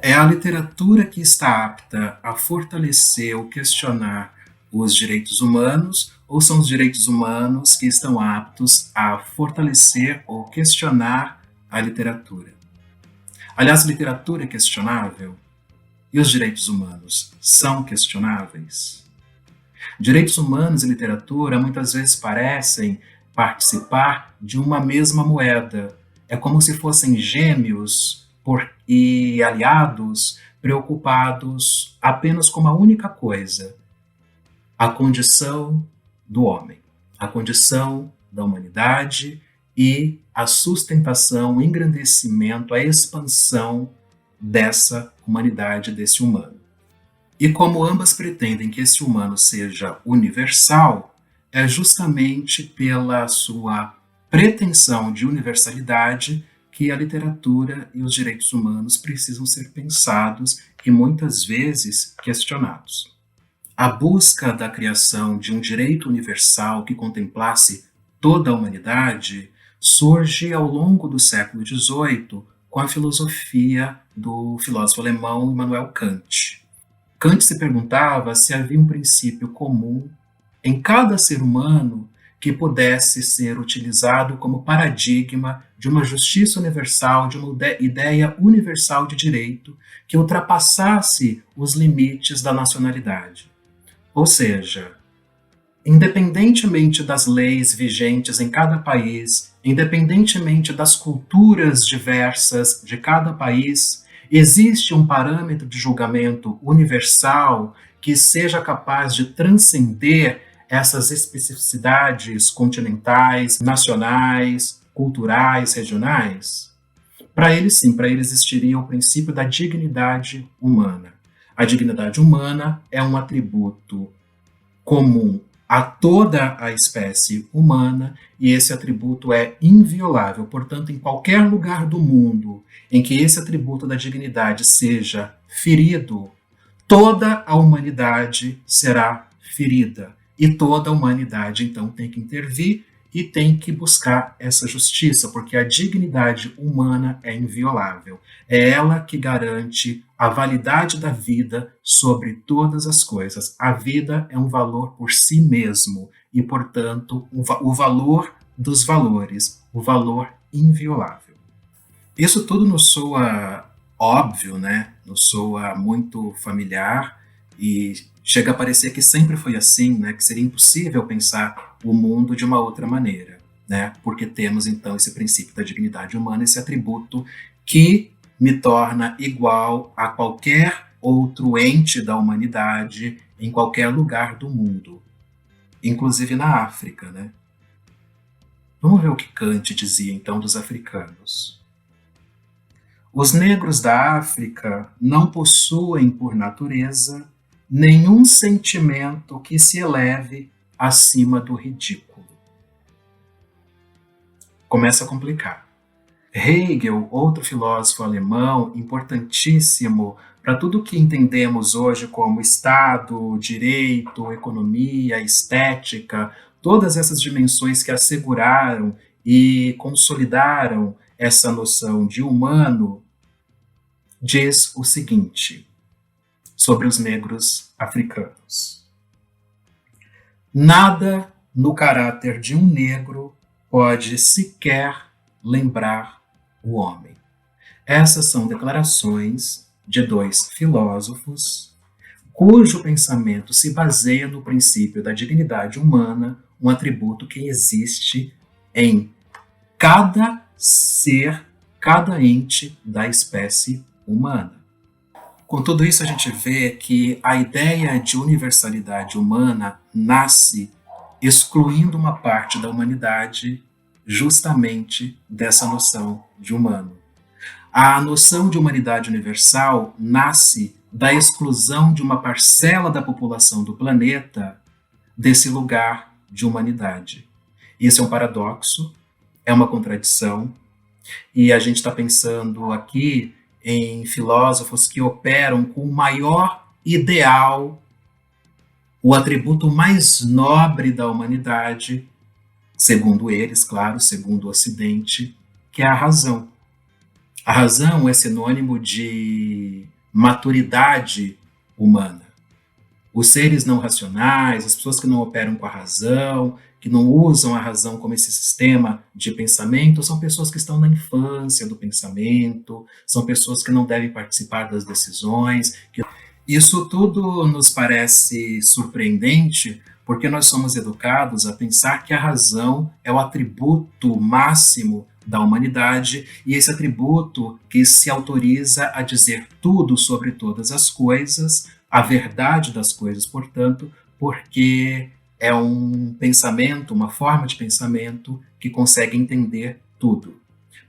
É a literatura que está apta a fortalecer ou questionar os direitos humanos, ou são os direitos humanos que estão aptos a fortalecer ou questionar a literatura? Aliás, a literatura é questionável e os direitos humanos são questionáveis? Direitos humanos e literatura muitas vezes parecem participar de uma mesma moeda. É como se fossem gêmeos e aliados preocupados apenas com uma única coisa: a condição do homem, a condição da humanidade e a sustentação, o engrandecimento, a expansão dessa humanidade, desse humano. E como ambas pretendem que esse humano seja universal, é justamente pela sua pretensão de universalidade que a literatura e os direitos humanos precisam ser pensados e muitas vezes questionados. A busca da criação de um direito universal que contemplasse toda a humanidade surge ao longo do século XVIII com a filosofia do filósofo alemão Immanuel Kant. Kant se perguntava se havia um princípio comum em cada ser humano que pudesse ser utilizado como paradigma de uma justiça universal, de uma ideia universal de direito que ultrapassasse os limites da nacionalidade. Ou seja, independentemente das leis vigentes em cada país, independentemente das culturas diversas de cada país, existe um parâmetro de julgamento universal que seja capaz de transcender essas especificidades continentais, nacionais, culturais, regionais? Para eles, sim, para eles existiria o princípio da dignidade humana. A dignidade humana é um atributo comum a toda a espécie humana e esse atributo é inviolável. Portanto, em qualquer lugar do mundo em que esse atributo da dignidade seja ferido, toda a humanidade será ferida. E toda a humanidade, então, tem que intervir e tem que buscar essa justiça, porque a dignidade humana é inviolável. É ela que garante a validade da vida sobre todas as coisas. A vida é um valor por si mesmo e, portanto, o valor dos valores, o valor inviolável. Isso tudo nos soa óbvio, né? Nos soa muito familiar e chega a parecer que sempre foi assim, né? Que seria impossível pensar o mundo de uma outra maneira, né? Porque temos então esse princípio da dignidade humana, esse atributo que me torna igual a qualquer outro ente da humanidade em qualquer lugar do mundo, inclusive na África, né? Vamos ver o que Kant dizia então dos africanos. Os negros da África não possuem, por natureza, nenhum sentimento que se eleve acima do ridículo. Começa a complicar. Hegel, outro filósofo alemão importantíssimo para tudo que entendemos hoje como Estado, direito, economia, estética, todas essas dimensões que asseguraram e consolidaram essa noção de humano, diz o seguinte sobre os negros africanos: nada no caráter de um negro pode sequer lembrar o homem. Essas são declarações de dois filósofos cujo pensamento se baseia no princípio da dignidade humana, um atributo que existe em cada ser, cada ente da espécie humana. Com tudo isso, a gente vê que a ideia de universalidade humana nasce excluindo uma parte da humanidade justamente dessa noção de humano. A noção de humanidade universal nasce da exclusão de uma parcela da população do planeta desse lugar de humanidade. Isso é um paradoxo, é uma contradição, e a gente está pensando aqui em filósofos que operam com o maior ideal, o atributo mais nobre da humanidade, segundo eles, claro, segundo o Ocidente, que é a razão. A razão é sinônimo de maturidade humana. Os seres não racionais, as pessoas que não operam com a razão, que não usam a razão como esse sistema de pensamento, são pessoas que estão na infância do pensamento, são pessoas que não devem participar das decisões. Isso tudo nos parece surpreendente porque nós somos educados a pensar que a razão é o atributo máximo da humanidade e esse atributo que se autoriza a dizer tudo sobre todas as coisas, a verdade das coisas, portanto, porque é um pensamento, uma forma de pensamento que consegue entender tudo.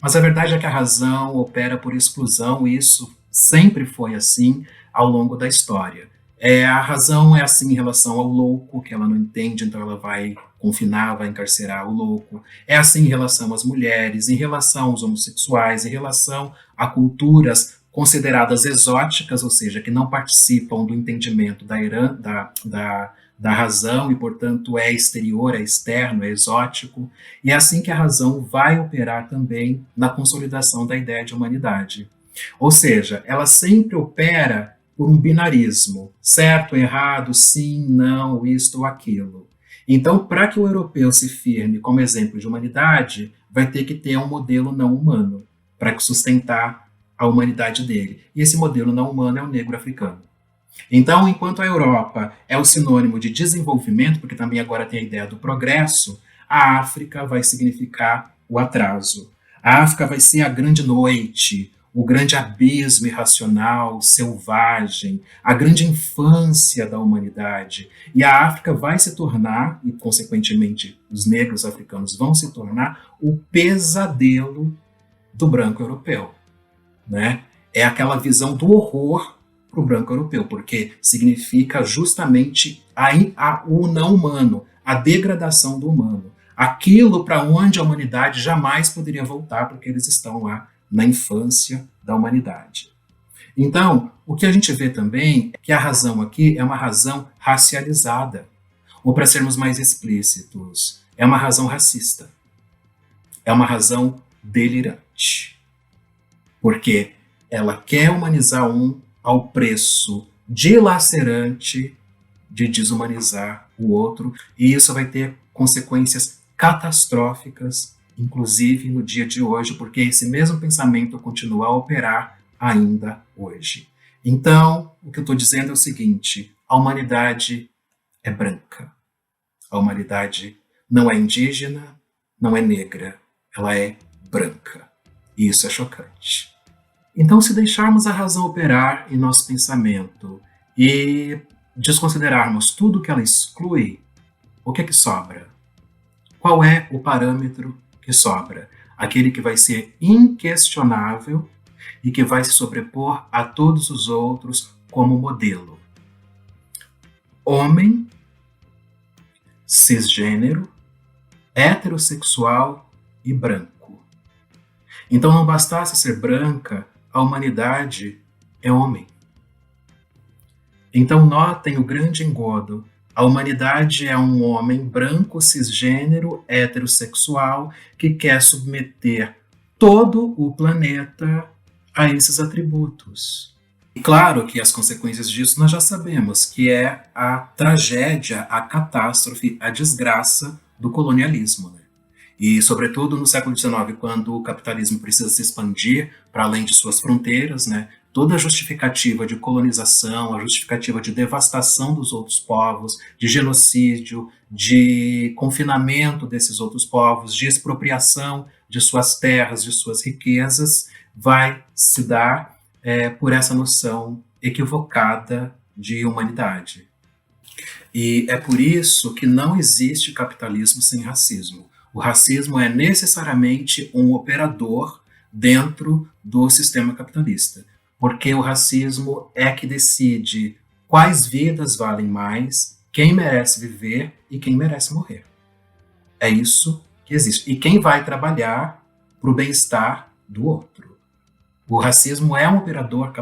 Mas a verdade é que a razão opera por exclusão e isso sempre foi assim ao longo da história. A razão é assim em relação ao louco, que ela não entende, então ela vai confinar, vai encarcerar o louco. É assim em relação às mulheres, em relação aos homossexuais, em relação a culturas consideradas exóticas, ou seja, que não participam do entendimento da razão e, portanto, é exterior, é externo, é exótico. E é assim que a razão vai operar também na consolidação da ideia de humanidade. Ou seja, ela sempre opera por um binarismo, certo, errado, sim, não, isto ou aquilo. Então, para que o europeu se firme como exemplo de humanidade, vai ter que ter um modelo não humano para sustentar a humanidade dele. E esse modelo não humano é o negro africano. Então, enquanto a Europa é o sinônimo de desenvolvimento, porque também agora tem a ideia do progresso, a África vai significar o atraso. A África vai ser a grande noite, o grande abismo irracional, selvagem, a grande infância da humanidade. E a África vai se tornar, e consequentemente os negros africanos vão se tornar, o pesadelo do branco europeu. Né? É aquela visão do horror para o branco europeu, porque significa justamente o não humano, a degradação do humano. Aquilo para onde a humanidade jamais poderia voltar, porque eles estão lá na infância da humanidade. Então, o que a gente vê também é que a razão aqui é uma razão racializada, ou para sermos mais explícitos, é uma razão racista, é uma razão delirante, porque ela quer humanizar um ao preço dilacerante de desumanizar o outro, e isso vai ter consequências catastróficas, inclusive no dia de hoje, porque esse mesmo pensamento continua a operar ainda hoje. Então, o que eu estou dizendo é o seguinte: a humanidade é branca. A humanidade não é indígena, não é negra, ela é branca. E isso é chocante. Então, se deixarmos a razão operar em nosso pensamento e desconsiderarmos tudo que ela exclui, o que é que sobra? Qual é o parâmetro que sobra? Aquele que vai ser inquestionável e que vai se sobrepor a todos os outros como modelo. Homem, cisgênero, heterossexual e branco. Então, não bastasse ser branca, a humanidade é homem. Então, notem o grande engodo. A humanidade é um homem branco, cisgênero, heterossexual, que quer submeter todo o planeta a esses atributos. E claro que as consequências disso nós já sabemos, que é a tragédia, a catástrofe, a desgraça do colonialismo, né? E, sobretudo, no século XIX, quando o capitalismo precisa se expandir para além de suas fronteiras, né, toda a justificativa de colonização, a justificativa de devastação dos outros povos, de genocídio, de confinamento desses outros povos, de expropriação de suas terras, de suas riquezas, vai se dar por essa noção equivocada de humanidade. E é por isso que não existe capitalismo sem racismo. O racismo é necessariamente um operador dentro do sistema capitalista, porque o racismo é que decide quais vidas valem mais, quem merece viver e quem merece morrer. É isso que existe. E quem vai trabalhar para o bem-estar do outro. O racismo é um operador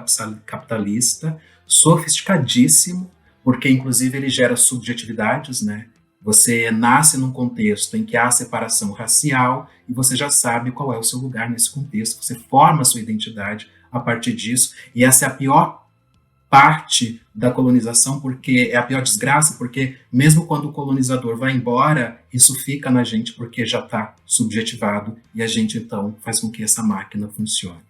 capitalista sofisticadíssimo, porque inclusive ele gera subjetividades, né? Você nasce num contexto em que há separação racial e você já sabe qual é o seu lugar nesse contexto. Você forma a sua identidade a partir disso, e essa é a pior parte da colonização, porque é a pior desgraça, porque mesmo quando o colonizador vai embora, isso fica na gente porque já está subjetivado, e a gente então faz com que essa máquina funcione.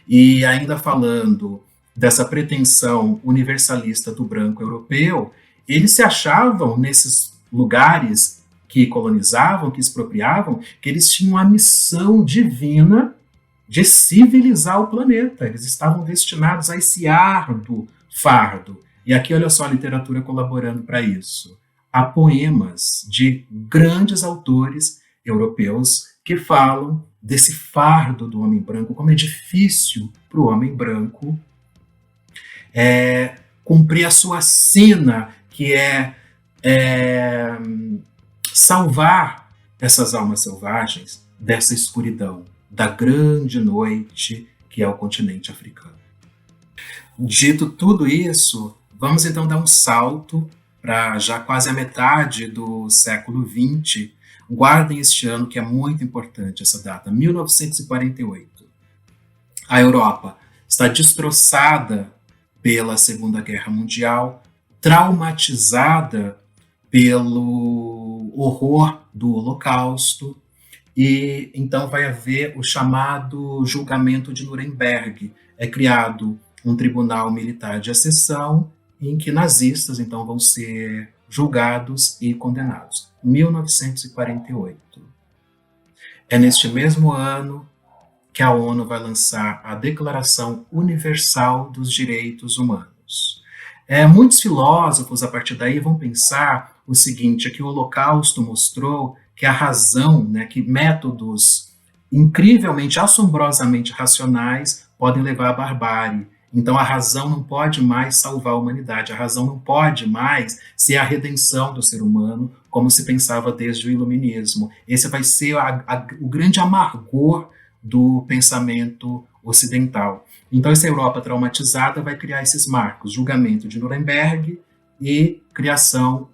E ainda falando dessa pretensão universalista do branco europeu, eles se achavam nesses lugares que colonizavam, que expropriavam, que eles tinham a missão divina de civilizar o planeta. Eles estavam destinados a esse árduo fardo. E aqui, olha só a literatura colaborando para isso. Há poemas de grandes autores europeus que falam desse fardo do homem branco, como é difícil para o homem branco cumprir a sua sina, que é salvar essas almas selvagens dessa escuridão, da grande noite que é o continente africano. Dito tudo isso, vamos então dar um salto para já quase a metade do século XX. Guardem este ano, que é muito importante, essa data, 1948. A Europa está destroçada pela Segunda Guerra Mundial, traumatizada pelo horror do Holocausto, e então vai haver o chamado julgamento de Nuremberg. É criado um tribunal militar de exceção em que nazistas então vão ser julgados e condenados. 1948. É neste mesmo ano que a ONU vai lançar a Declaração Universal dos Direitos Humanos. Muitos filósofos, a partir daí, vão pensar o seguinte, é que o Holocausto mostrou que a razão, né, que métodos incrivelmente, assombrosamente racionais podem levar à barbárie. Então a razão não pode mais salvar a humanidade, a razão não pode mais ser a redenção do ser humano, como se pensava desde o iluminismo. Esse vai ser o grande amargor do pensamento ocidental. Então essa Europa traumatizada vai criar esses marcos, julgamento de Nuremberg e criação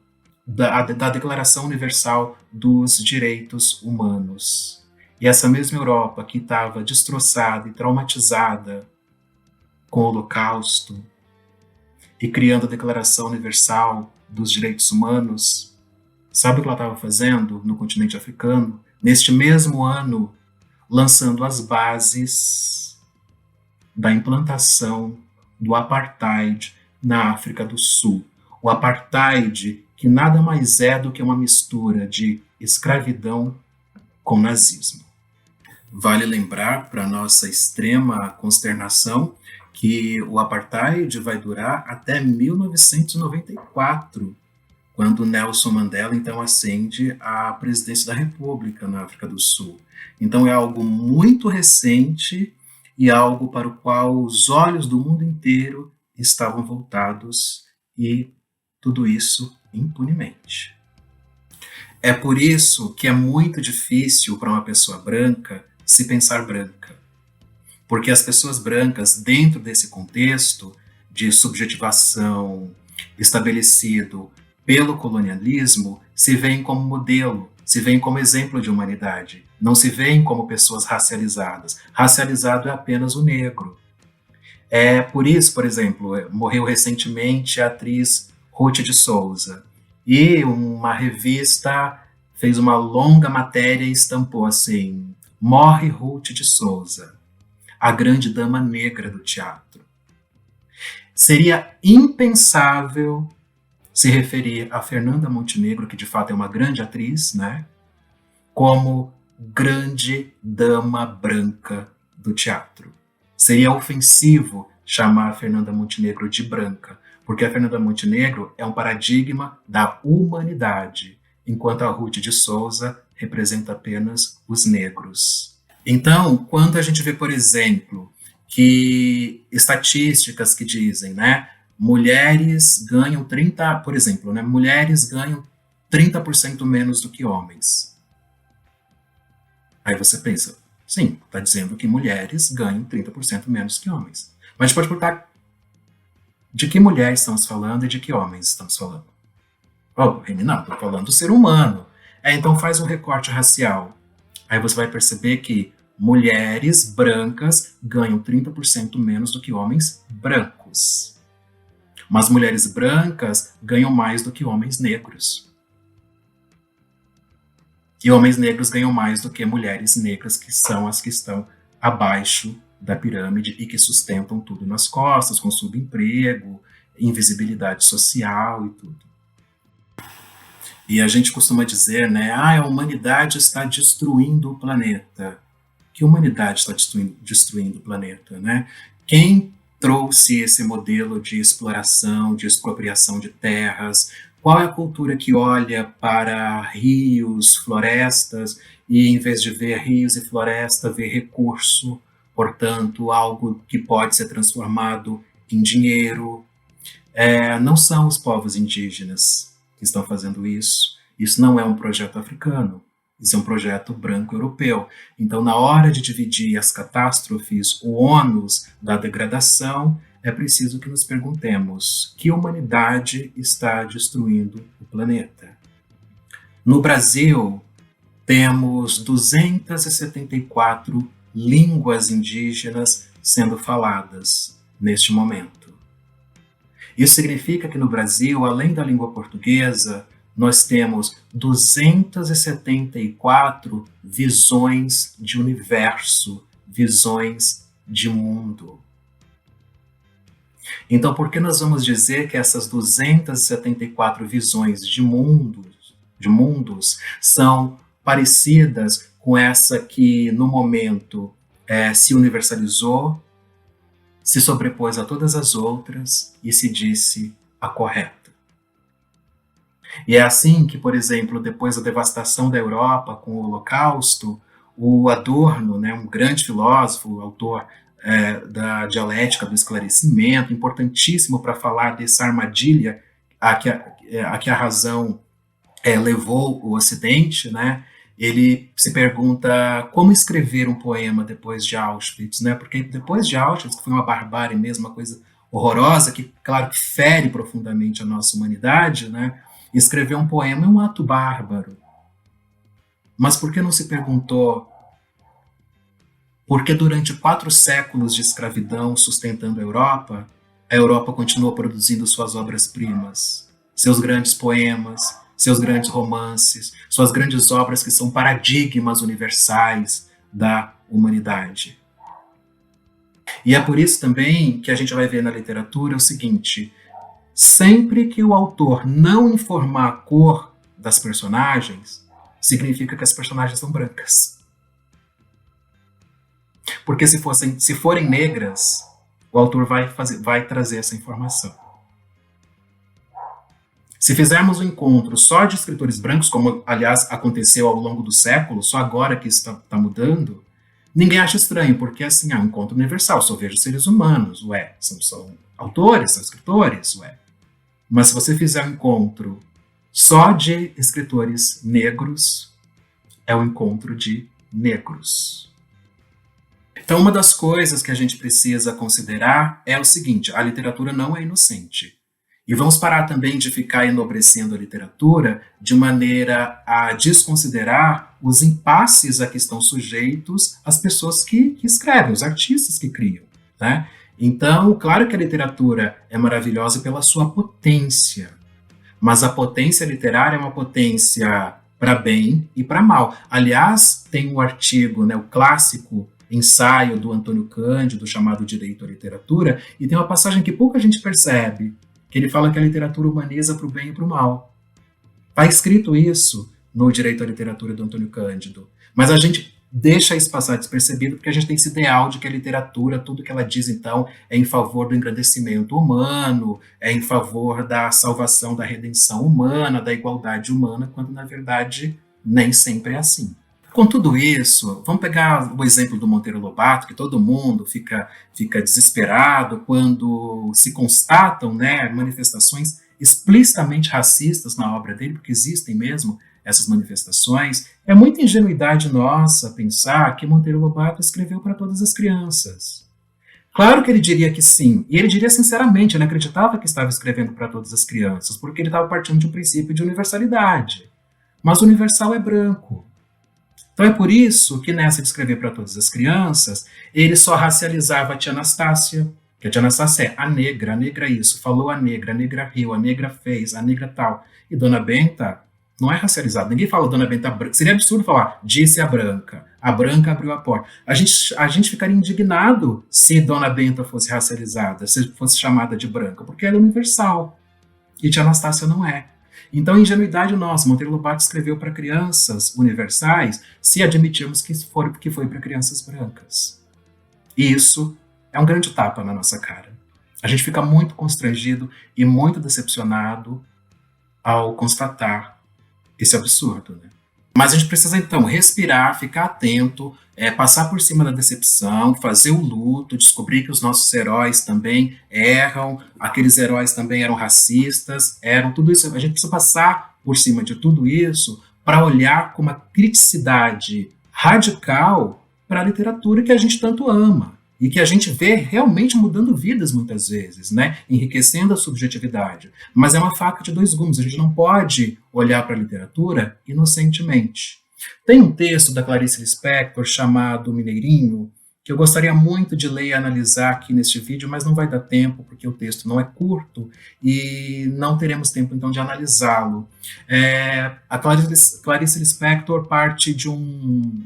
da Declaração Universal dos Direitos Humanos. E essa mesma Europa que estava destroçada e traumatizada com o Holocausto e criando a Declaração Universal dos Direitos Humanos, sabe o que ela estava fazendo no continente africano? Neste mesmo ano, lançando as bases da implantação do apartheid na África do Sul. O apartheid, que nada mais é do que uma mistura de escravidão com nazismo. Vale lembrar, para nossa extrema consternação, que o apartheid vai durar até 1994, quando Nelson Mandela então ascende à presidência da República na África do Sul. Então é algo muito recente e algo para o qual os olhos do mundo inteiro estavam voltados, e tudo isso impunemente. É por isso que é muito difícil para uma pessoa branca se pensar branca. Porque as pessoas brancas, dentro desse contexto de subjetivação estabelecido pelo colonialismo, se veem como modelo, se veem como exemplo de humanidade, não se veem como pessoas racializadas. Racializado é apenas o negro. É por isso, por exemplo, morreu recentemente a atriz Ruth de Souza, e uma revista fez uma longa matéria e estampou assim: morre Ruth de Souza, a grande dama negra do teatro. Seria impensável se referir a Fernanda Montenegro, que de fato é uma grande atriz, né, como grande dama branca do teatro. Seria ofensivo chamar a Fernanda Montenegro de branca, porque a Fernanda Montenegro é um paradigma da humanidade, enquanto a Ruth de Souza representa apenas os negros. Então, quando a gente vê, por exemplo, que estatísticas que dizem, né, mulheres ganham 30%, por exemplo, né, mulheres ganham 30% menos do que homens. Aí você pensa, sim, está dizendo que mulheres ganham 30% menos que homens. Mas a gente pode perguntar de que mulher estamos falando e de que homens estamos falando. Oh, não, estou falando do ser humano. Então faz um recorte racial. Aí você vai perceber que mulheres brancas ganham 30% menos do que homens brancos. Mas mulheres brancas ganham mais do que homens negros. E homens negros ganham mais do que mulheres negras, que são as que estão abaixo da pirâmide e que sustentam tudo nas costas, com subemprego, invisibilidade social e tudo. E a gente costuma dizer, né, a humanidade está destruindo o planeta. Que humanidade está destruindo o planeta, né? Quem trouxe esse modelo de exploração, de expropriação de terras? Qual é a cultura que olha para rios, florestas, e em vez de ver rios e floresta, vê recurso, portanto, algo que pode ser transformado em dinheiro? Não são os povos indígenas que estão fazendo isso. Isso não é um projeto africano. Isso é um projeto branco-europeu. Então, na hora de dividir as catástrofes, o ônus da degradação, é preciso que nos perguntemos: que humanidade está destruindo o planeta? No Brasil, temos 274 línguas indígenas sendo faladas neste momento. Isso significa que no Brasil, além da língua portuguesa, nós temos 274 visões de universo, visões de mundo. Então, por que nós vamos dizer que essas 274 visões de mundos são parecidas com essa que, no momento, se universalizou, se sobrepôs a todas as outras e se disse a correta? E é assim que, por exemplo, depois da devastação da Europa com o Holocausto, o Adorno, né, um grande filósofo, autor da dialética do esclarecimento, importantíssimo para falar dessa armadilha a que a razão levou o Ocidente, né? Ele se pergunta como escrever um poema depois de Auschwitz, né? Porque depois de Auschwitz, que foi uma barbárie mesmo, uma coisa horrorosa, que, claro, que fere profundamente a nossa humanidade, né? Escrever um poema é um ato bárbaro. Mas por que não se perguntou por que durante 4 séculos de escravidão sustentando a Europa continuou produzindo suas obras-primas, seus grandes poemas, seus grandes romances, suas grandes obras que são paradigmas universais da humanidade. E é por isso também que a gente vai ver na literatura o seguinte: sempre que o autor não informar a cor das personagens, significa que as personagens são brancas. Porque se forem negras, o autor vai trazer essa informação. Se fizermos um encontro só de escritores brancos, como aliás aconteceu ao longo do século, só agora que isso está mudando, ninguém acha estranho, porque assim, é um encontro universal, só vejo seres humanos, são autores, são escritores, Mas se você fizer um encontro só de escritores negros, é um encontro de negros. Então, uma das coisas que a gente precisa considerar é o seguinte: a literatura não é inocente. E vamos parar também de ficar enobrecendo a literatura de maneira a desconsiderar os impasses a que estão sujeitos as pessoas que escrevem, os artistas que criam, né? Então, claro que a literatura é maravilhosa pela sua potência, mas a potência literária é uma potência para bem e para mal. Aliás, tem um artigo, né, o clássico ensaio do Antônio Cândido, chamado Direito à Literatura, e tem uma passagem que pouca gente percebe, que ele fala que a literatura humaniza para o bem e para o mal. Está escrito isso no Direito à Literatura do Antônio Cândido, mas a gente deixa isso passar despercebido porque a gente tem esse ideal de que a literatura, tudo que ela diz, então, é em favor do engrandecimento humano, é em favor da salvação, da redenção humana, da igualdade humana, quando, na verdade, nem sempre é assim. Com tudo isso, vamos pegar o exemplo do Monteiro Lobato, que todo mundo fica desesperado quando se constatam, né, manifestações explicitamente racistas na obra dele, porque existem mesmo essas manifestações. É muita ingenuidade nossa pensar que Monteiro Lobato escreveu para todas as crianças. Claro que ele diria que sim, e ele diria sinceramente, ele acreditava que estava escrevendo para todas as crianças, porque ele estava partindo de um princípio de universalidade. Mas o universal é branco. Então é por isso que nessa de escrever para todas as crianças, ele só racializava a tia Anastácia, que a tia Anastácia é a negra isso, falou a negra riu, a negra fez, a negra tal. E Dona Benta não é racializada. Ninguém fala Dona Benta branca. Seria absurdo falar, disse a branca abriu a porta. A gente ficaria indignado se Dona Benta fosse racializada, se fosse chamada de branca, porque ela é universal. E tia Anastácia não é. Então, ingenuidade nossa, Monteiro Lobato escreveu para crianças universais se admitirmos que foi para crianças brancas. E isso é um grande tapa na nossa cara. A gente fica muito constrangido e muito decepcionado ao constatar esse absurdo, né? Mas a gente precisa, então, respirar, ficar atento, passar por cima da decepção, fazer o luto, descobrir que os nossos heróis também erram, aqueles heróis também eram racistas, eram tudo isso. A gente precisa passar por cima de tudo isso para olhar com uma criticidade radical para a literatura que a gente tanto ama e que a gente vê realmente mudando vidas muitas vezes, né? Enriquecendo a subjetividade. Mas é uma faca de dois gumes, a gente não pode olhar para a literatura inocentemente. Tem um texto da Clarice Lispector chamado Mineirinho, que eu gostaria muito de ler e analisar aqui neste vídeo, mas não vai dar tempo, porque o texto não é curto e não teremos tempo, então, de analisá-lo. A Clarice Lispector parte de um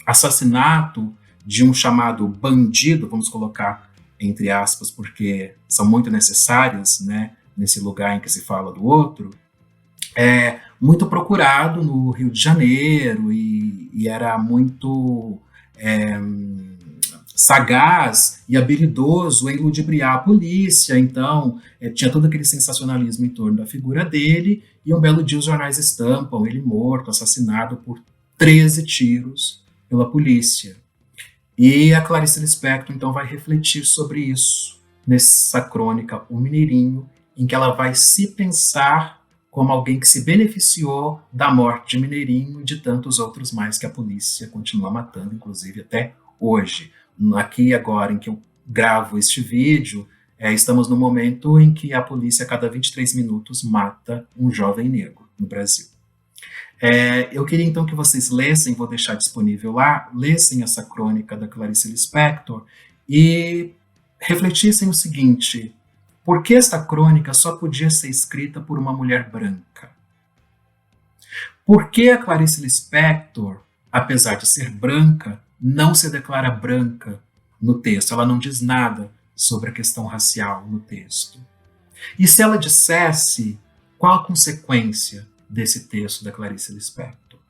assassinato de um chamado bandido, vamos colocar entre aspas, porque são muito necessárias, né, nesse lugar em que se fala do outro, muito procurado no Rio de Janeiro e era muito sagaz e habilidoso em ludibriar a polícia, então tinha todo aquele sensacionalismo em torno da figura dele, e um belo dia os jornais estampam ele morto, assassinado por 13 tiros pela polícia. E a Clarice Lispector, então, vai refletir sobre isso nessa crônica, O Mineirinho, em que ela vai se pensar como alguém que se beneficiou da morte de Mineirinho e de tantos outros mais que a polícia continua matando, inclusive até hoje. Aqui agora em que eu gravo este vídeo, estamos no momento em que a polícia a cada 23 minutos mata um jovem negro no Brasil. Eu queria então que vocês lessem, vou deixar disponível lá, lessem essa crônica da Clarice Lispector e refletissem o seguinte: por que esta crônica só podia ser escrita por uma mulher branca? Por que a Clarice Lispector, apesar de ser branca, não se declara branca no texto? Ela não diz nada sobre a questão racial no texto. E se ela dissesse, qual a consequência desse texto da Clarice Lispector?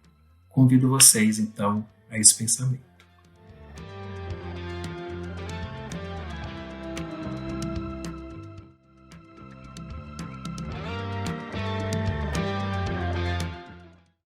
Convido vocês, então, a esse pensamento.